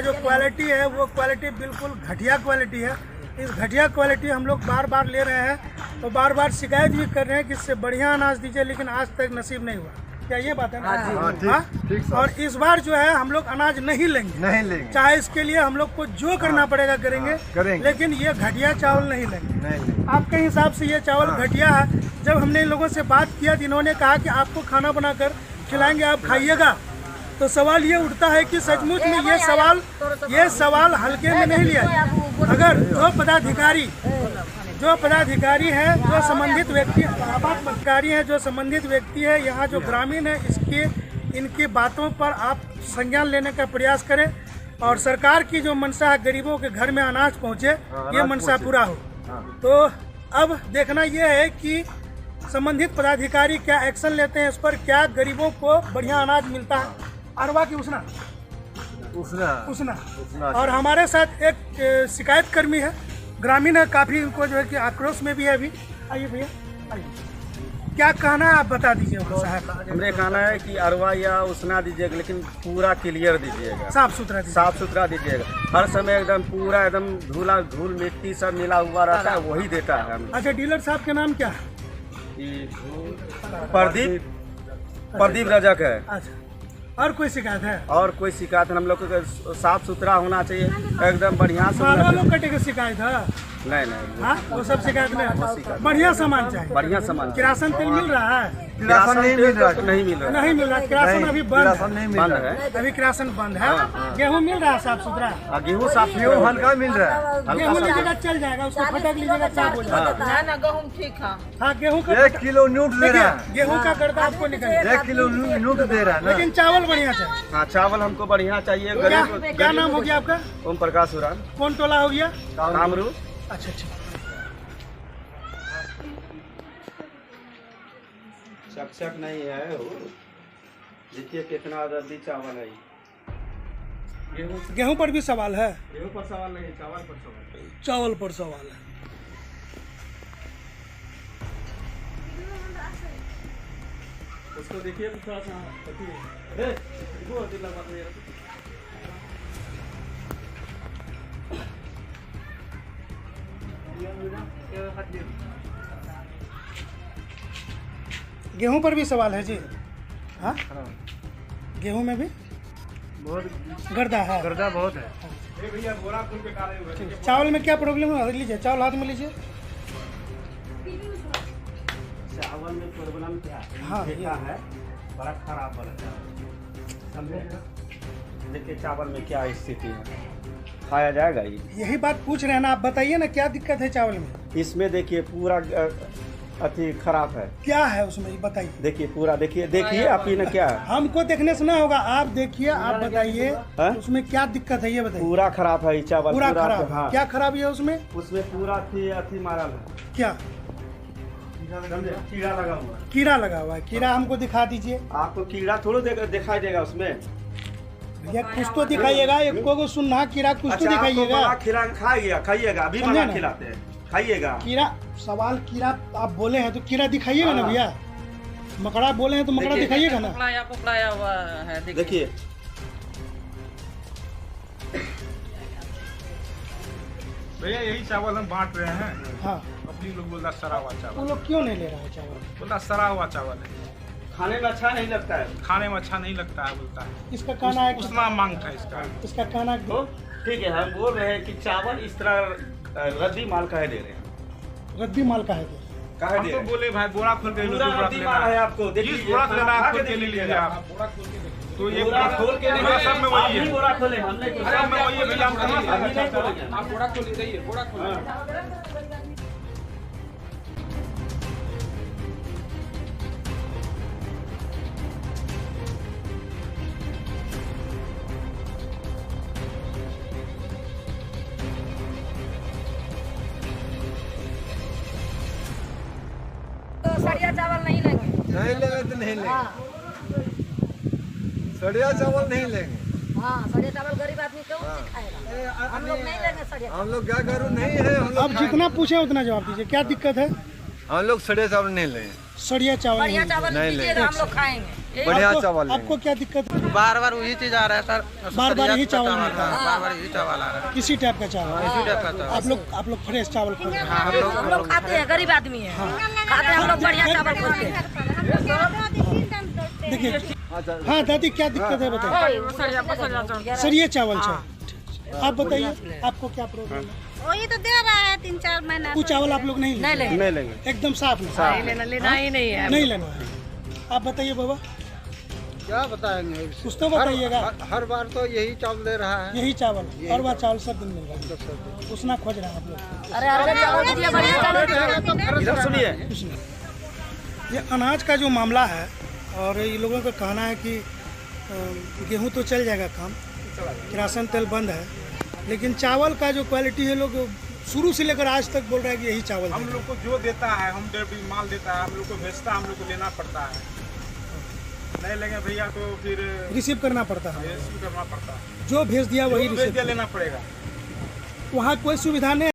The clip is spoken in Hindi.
जो क्वालिटी है वो क्वालिटी बिल्कुल घटिया क्वालिटी है। इस घटिया क्वालिटी हम लोग बार बार ले रहे हैं तो बार बार शिकायत भी कर रहे हैं कि इससे बढ़िया अनाज दीजिए, लेकिन आज तक नसीब नहीं हुआ। क्या ये बात है ना? ठीक। और इस बार जो है हम लोग अनाज नहीं लेंगे, चाहे इसके लिए हम लोग को जो करना पड़ेगा करेंगे, लेकिन ये घटिया चावल नहीं लेंगे। आपके हिसाब से ये चावल घटिया है? जब हमने इन लोगों से बात किया, इन्होंने कहा कि आपको खाना बनाकर खिलाएंगे, आप खाइएगा, तो सवाल ये उठता है कि सचमुच में ये सवाल हल्के में नहीं लिया। अगर जो पदाधिकारी हैं, जो संबंधित व्यक्ति है, यहाँ जो ग्रामीण है, इनकी बातों पर आप संज्ञान लेने का प्रयास करें और सरकार की जो मंशा है गरीबों के घर में अनाज पहुँचे, ये मंशा पूरा हो। तो अब देखना ये है कि संबंधित पदाधिकारी क्या एक्शन लेते हैं इस पर, क्या गरीबों को बढ़िया अनाज मिलता है। अरवा की उसना। और हमारे साथ एक शिकायत कर्मी है, ग्रामीण है, काफी इनको जो है कि आक्रोश में भी है अभी। आइए भैया, आइए, क्या कहना है आप बता दीजिए साहब। हमने कहना है कि अरवा या उसना दीजिएगा, लेकिन पूरा क्लियर दीजिएगा, साफ सुथरा दीजिएगा। हर समय एकदम पूरा एकदम धूल मिट्टी सब मिला हुआ रहता है, वही देता है। अच्छा, डीलर साहब का नाम क्या है? प्रदीप रजक है। अच्छा, और कोई शिकायत है? और कोई शिकायत, हम लोग को साफ सुथरा होना चाहिए, एकदम बढ़िया से। कटे की शिकायत है? नहीं। हाँ, वो सब शिकायत नहीं, बढ़िया सामान चाहिए। बढ़िया सामान। किरासन तेल मिल रहा है? किरासन नहीं मिल रहा। किरासन अभी बंद है। अभी किरासन बंद है। गेहूँ मिल रहा है साफ सुथरा? गेहूँ हल्का मिल रहा है। गेहूँ लीजिएगा चल जाएगा, उसको फटक लीजिएगा, चाप हो जाएगा। गेहूँ ठीक है। हाँ, गेहूँ का 1 किलो नूट दे रहा है। गेहूँ का गर्दा आपको निकल 1 किलो नूट दे रहा है, लेकिन चावल बढ़िया चाहिए। हाँ, चावल हमको बढ़िया चाहिए। क्या नाम हो गया आपका? ओम प्रकाश उरान। कौन टोला हो गया? कामरू। अच्छा। चकचक नहीं है, देखिए कितना रद्दी चावल है। गेहूं पर भी सवाल है? गेहूं पर सवाल नहीं, चावल पर सवाल है। चावल पर सवाल है। उसको देखिए तो थोड़ा सा गेहूं पर भी सवाल है जी? हाँ, गेहूं में भी बहुत गर्दा है। गर्दा बहुत है। भैया बोरा खुल के डाले हुए हैं। चावल में क्या प्रॉब्लम है? लीजिए चावल हाथ में लीजिए। चावल में प्रॉब्लम क्या है? हाँ, देखा है, बड़ा खराब वाला समझे। देखिए चावल में क्या स्थिति है, खाया जाएगा ये? यही बात पूछ रहे हैं ना, आप बताइए ना क्या दिक्कत है चावल में? इसमें देखिए पूरा अति खराब है। क्या है उसमें ये बताइए। देखिए पूरा देखिए आप ही ना, क्या है? हमको देखने से ना होगा, आप देखिए, आप बताइए उसमें क्या दिक्कत है ये बताइए। पूरा खराब है चावल, पूरा खराब। हाँ। क्या खराब है उसमें? उसमें पूरा अति मारा है। क्या? कीड़ा लगा हुआ है। कीड़ा हमको दिखा दीजिए। आपको कीड़ा थोड़ा दिखाई देगा उसमें? भैया कुछ तो दिखाइएगा, एक को सुनना कीड़ा कुछ तो दिखाइएगा। खाइएगा, अभी बना खिलाते हैं, खाइएगा। कीड़ा सवाल, कीड़ा आप बोले हैं तो कीड़ा दिखाइएगा ना भैया। मकड़ा बोले हैं तो मकड़ा दिखाइएगा ना। पकड़ाया हुआ है, देखिए। भैया यही चावल हम बांट रहे हैं। हाँ, अपनी लोग बोलता सड़ा हुआ चावल। वो लोग क्यों नहीं ले रहा है चावल? बोलता सड़ा हुआ चावल है, खाने में अच्छा नहीं लगता है। खाने में अच्छा नहीं लगता है, बोलता है। इसका कहना है उतना मांगता है इसका कहना है। तो ठीक है, हम बोल रहे हैं कि चावल इस तरह रद्दी माल काहे दे रहे हैं? रद्दी माल काहे दे? हम तो बोले भाई बोरा खोल के पूरा रद्दी माल है आपको, देखिए बोरा लेना है, खोल के ले लीजिए आप। तो ये बोरा खोल के नहीं, सब में वही है। बोरा खोले हमने, सब में वही है भैया, हम अभी नहीं खोलेंगे। आप बोरा खोल लीजिए, बोरा खोल। सड़िया चावल नहीं लेंगे। नहीं लेंगे तो नहीं लेंगे। सड़िया चावल नहीं लेंगे। हाँ, सड़िया चावल गरीब आदमी क्यों खाएगा? हम लोग नहीं लेंगे सड़िया। हम लोग क्या करूँ, नहीं है। आप जितना पूछे उतना जवाब दीजिए, क्या दिक्कत है? हम लोग सड़िया चावल नहीं लेंगे। सड़िया चावल बढ़िया चावल दीजिए, हम लोग खाएंगे। बढ़िया आपको- चावल आपको क्या दिक्कत है? बार बार वही चीज आ रहा है सर। बार-बार यही चावल मिल रहा है। बार बार यही चावल आ रहा है। किसी टाइप का चावल इसी टाइप का चावल। आप लोग फ्रेश चावल खोज रहे हैं। हम लोग खाते हैं, गरीब आदमी है, खाते हैं हम लोग बढ़िया चावल खोजते हैं। देखिए हाँ दादी क्या दिक्कत है बताइए। सर ये चावल चाहिए। आप बताइए आपको क्या प्रॉब्लम है? वही तो दे रहा है 3-4 महीना। वो चावल आप लोग नहीं लेंगे? नहीं लेंगे। एकदम साफ नहीं लेना ही नहीं है। नहीं लेना है। आप बताइए बाबा क्या बताएंगे? कुछ तो बताइएगा। हर बार तो यही चावल दे रहा है। यही चावल और वह चावल सब दिन मिल रहा है। उसना खोज रहे हैं आप लोग। अरे अरे चावल दीजिए, बढ़िया चावल। इधर सुनिए। कुछ नहीं। ये अनाज का जो मामला है और ये लोगों का कहना है कि गेहूं तो चल जाएगा काम, किरासन तेल बंद है, लेकिन चावल का जो क्वालिटी है लोग शुरू से लेकर आज तक बोल रहे हैं कि यही चावल हम लोग को जो देता है, हम डेढ़ माल देता है, हम लोग को भेजता है, हम लोग को लेना पड़ता है। नहीं लेंगे भैया तो फिर रिसीव करना पड़ता है। रेस्क्यू करना पड़ता है। जो भेज दिया वही भेज रिसीव दिया लेना पड़ेगा। वहाँ कोई सुविधा नहीं।